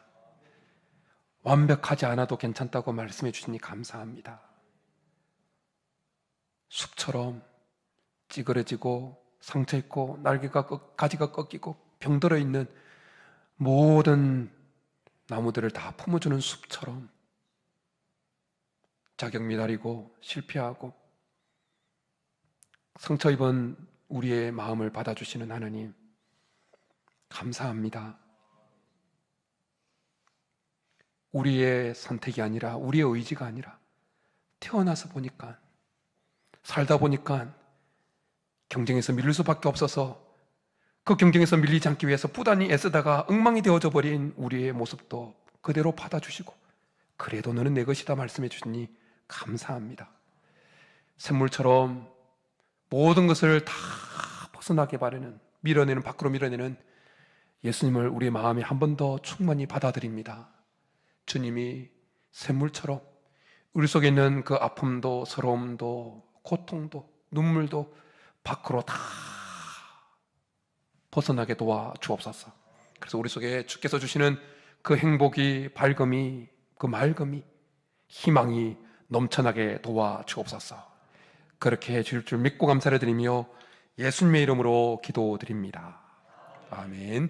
완벽하지 않아도 괜찮다고 말씀해 주시니 감사합니다. 숲처럼 찌그러지고 상처 있고 날개가 가지가 꺾이고 병들어 있는 모든 나무들을 다 품어주는 숲처럼 자격 미달이고 실패하고 상처 입은 우리의 마음을 받아주시는 하나님, 감사합니다. 우리의 선택이 아니라, 우리의 의지가 아니라 태어나서 보니까, 살다 보니까 경쟁에서 밀릴 수밖에 없어서 그 경쟁에서 밀리지 않기 위해서 부단히 애쓰다가 엉망이 되어져 버린 우리의 모습도 그대로 받아주시고 그래도 너는 내 것이다 말씀해 주시니 감사합니다. 샘물처럼 모든 것을 다 벗어나게 바라는, 밀어내는, 밖으로 밀어내는 예수님을 우리의 마음에 한 번 더 충만히 받아들입니다. 주님이 샘물처럼 우리 속에 있는 그 아픔도 서러움도 고통도 눈물도 밖으로 다 벗어나게 도와주옵소서. 그래서 우리 속에 주께서 주시는 그 행복이, 밝음이, 그 맑음이, 희망이 넘쳐나게 도와주옵소서. 그렇게 해줄 줄 믿고 감사를 드리며 예수님의 이름으로 기도드립니다. 아멘.